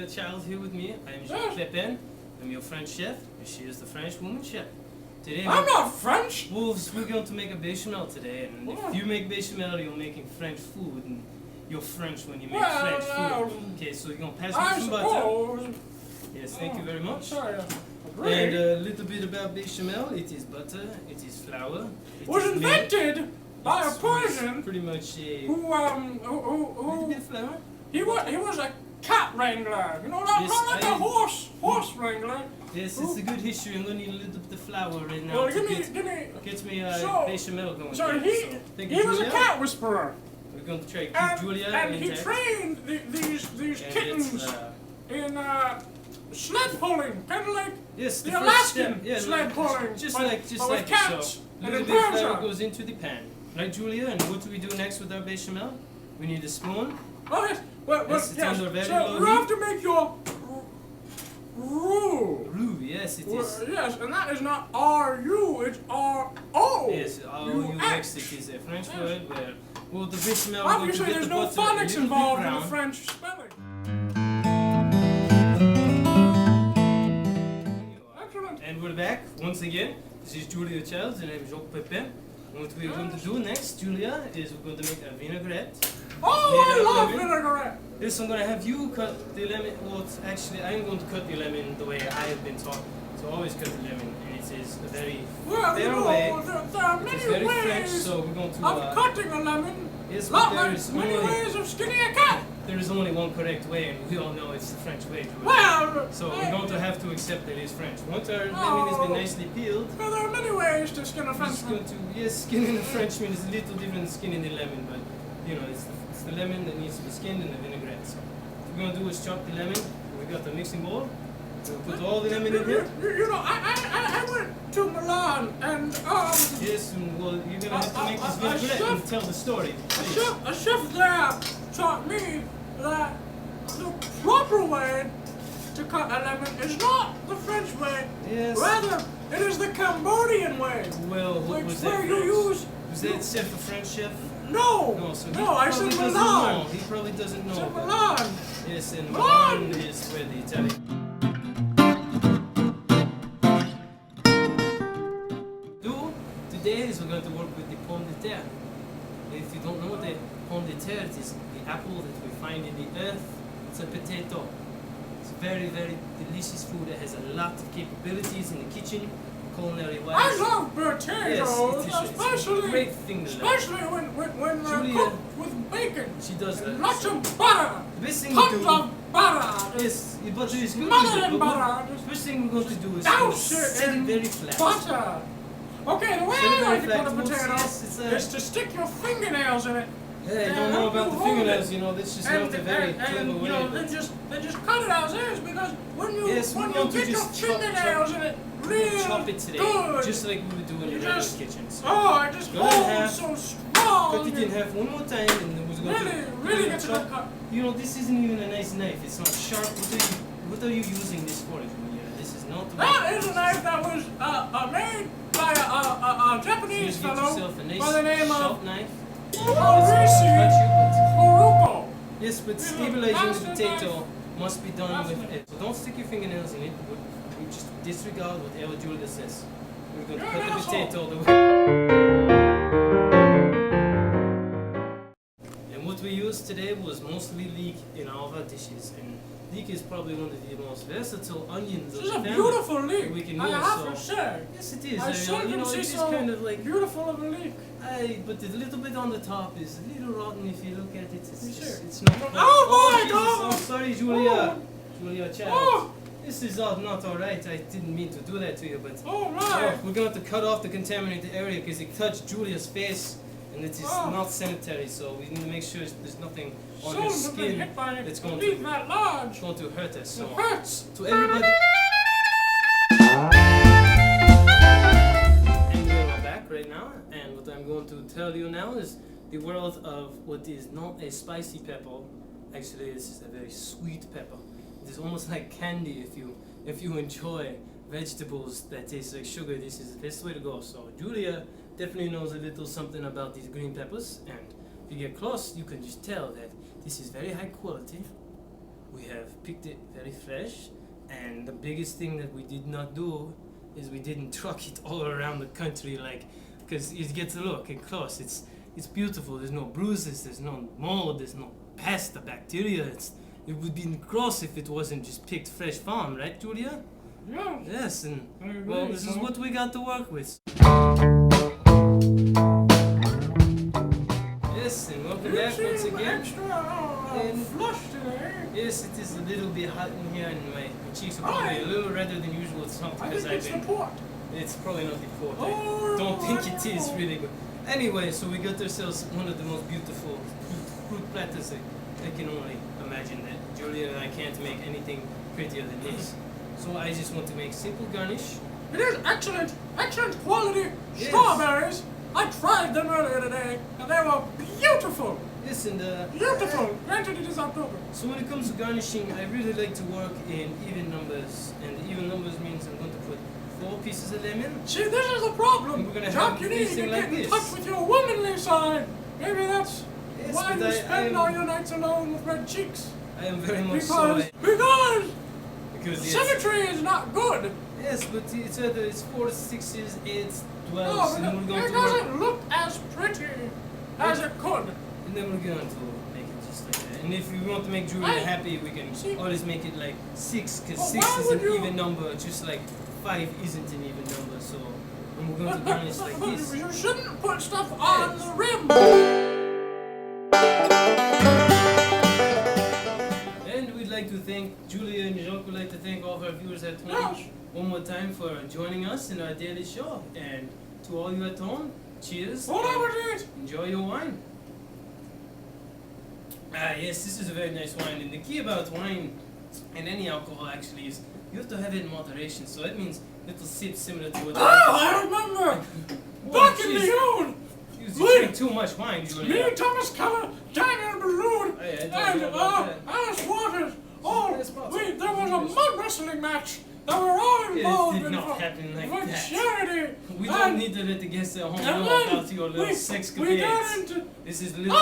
Child here with me. I am Jacques Pepin. I'm your French chef, and she is the French woman chef. Today I'm not French! We're going to make a bechamel today, and if you make bechamel, you're making French food, and you're French when you make French food. Okay, so you're going to pass me some butter. Yes, thank you very much. And a little bit about bechamel. It is butter, it is flour. It was is invented milk. by a person pretty much a who bit of flour. He was a cat wrangler. You know, not like a horse wrangler. Yes, it's a good history. I'm going to need a little bit of flour right now Well, to get me bechamel going. So he was a cat whisperer. We're going to try to keep Julia and intact. he trained these kittens in sled pulling, kind of like the Alaskan sled pulling, just like cats. So, a little bit of flour goes into the pan. Right, Julia? And what do we do next with our bechamel? We need a spoon. Oh yes, yes. So you have to make your roux. Roux, yes, it is. Yes, and that is not R-U, it's R-O. Yes, R-O-U-X, it is a French word where, well, the bechamel... Obviously, there's no phonics involved in the French spelling. Excellent. And we're back, once again. This is Julia Child, and I'm Jacques Pepin. What we're going to do next, Julia, is we're going to make a vinaigrette. Oh, I love vinaigrette! Yes, I'm going to have you cut the lemon. Well, actually, I'm going to cut the lemon the way I have been taught to always cut the lemon, and it is a very fair way. There are many ways French, so we're going to, of cutting a lemon. Yes, not like many ways of skinning a cat. There is only one correct way, and we all know it's the French way. So we're going to have to accept that it is French. Once our lemon has been nicely peeled, well, there are many ways to skin a Frenchman. Yes, skinning the Frenchman is a little different than skinning the lemon, but you know, it's the lemon that needs to be skinned and the vinaigrette. So what we're going to do is chop the lemon. We got the mixing bowl. We'll put all the lemon in here. You know, I went to Milan and yes, and well, you're gonna have to make this vinaigrette and tell the story. A chef there taught me that the proper way to cut a lemon is not the French way. Yes. Rather, it is the Cambodian way. Well, what was that? Was that chef a French chef? No. No, I said Milan. He probably doesn't know. I said Milan. Yes, and Milan is where the Italian. Today is we're going to work with the pomme de terre. If you don't know the pomme de terre, it is the apple that we find in the earth. It's a potato. It's very, very delicious food. It has a lot of capabilities in the kitchen, culinary wise. I love potatoes, especially a great thing to when they're cooked with bacon. She does that. Lots of butter. The best thing tons we do. of butter. Yes, butter is good. Smothered in butter. The first thing we're going to do is set it very flat. Butter. Okay, the way I like to cut a potato is to stick your fingernails in it. Hey, I don't know about the fingernails, you know, that's just not a very clever way. You know, then just cut it as is, because when you get your fingernails in it real chop it today, good, just like we would do in the regular kitchen. So it just holds so strong. Cut it in half one more time, and then we're going to really get to cut. You know, this isn't even a nice knife. It's not sharp. What are you using this for, Julia? This is not the That is a knife that was made by a Japanese fellow by the name of Haruko. Yes, but stabilizing the potato must be done with it. So don't stick your fingernails in it. We just disregard whatever Julia says. We're going to cut the potato the way. And what we used today was mostly leek in all of our dishes. And leek is probably one of the most versatile onions of the family. This is a beautiful leek. We can I have to say. Yes, it is. I seldom see so kind of like beautiful of a leek. But the little bit on the top is a little rotten if you look at it. It's not. Oh my God! I'm sorry, Julia. Julia, child. This is not all right. I didn't mean to do that to you, but we're going to cut off the contaminated area because it touched Julia's face. And it is not sanitary, so we need to make sure there's nothing on her skin that's going to hurt us. So, it hurts. To everybody. And we're back right now, and what I'm going to tell you now is the world of what is not a spicy pepper. Actually, this is a very sweet pepper. It is almost like candy if you enjoy vegetables that taste like sugar. This is the best way to go. So Julia definitely knows a little something about these green peppers, and if you get close, you can just tell that this is very high quality. we have picked it very fresh, and the biggest thing that we did not do is we didn't truck it all around the country, like, because it gets a look and close. It's beautiful. There's no bruises. There's no mold. There's no pest or bacteria. It would be gross if it wasn't just picked fresh farm, right, Julia? Yeah. Yes, and I agree, well, this is so- what we got to work with. Yes, and welcome back once again. And- Flush today. Yes, it is a little bit hot in here, and my cheeks are probably a little redder than usual. It's not I because think I've it's the been. port. It's probably not the port. Oh, I don't think I it is know. really good. Anyway, so we got ourselves one of the most beautiful fruit platters I can only imagine. That Julia and I can't make anything prettier than this. So I just want to make simple garnish. It is excellent, excellent quality Yes. strawberries. I tried them earlier today, and they were beautiful. Yes, and Beautiful. Granted, it is October. so when it comes to garnishing, I really like to work in even numbers, and even numbers means I'm going to put 4 pieces of lemon. See, this is the problem. And we're gonna Jacques, have you need this to thing get like in this. touch with your womanly side. Maybe that's Yes, why but you spend I'm- all your nights alone with red cheeks. I am very much so. Because Because yes, symmetry is not good. yes, but it's either it's 4, 6s, 8s, 12s, No, and then we're going it to work. doesn't look as pretty as it could. And then we're going to make it just like that. And if we want to make Julia Hey, happy, we can see- always make it like 6, because But 6 why is would an you- even number, just like 5 isn't an even number. So, and we're going to garnish like this. You shouldn't put stuff on Yes. the rim. And we'd like to thank Julia and Jacques. Would like to thank all of our viewers at home Yes. one more time for joining us in our daily show. And to all you at home, cheers. Whatever it is. Enjoy your wine. Ah, yes, this is a very nice wine. And the key about wine and any alcohol actually is you have to have it in moderation. So that means little sips similar to what I remember. Whoa, Back in the jeez. old. You drink too much wine, Me Julia. and Thomas Keller, Daniel Balloon, Hey, I don't and know about that. Alice Waters. Oh, That's possible. there was a mud wrestling match that we're all involved It did in not for, happen like for that. charity. We don't And- need to let the guests at home and know then about your little sex we got capades. into This is little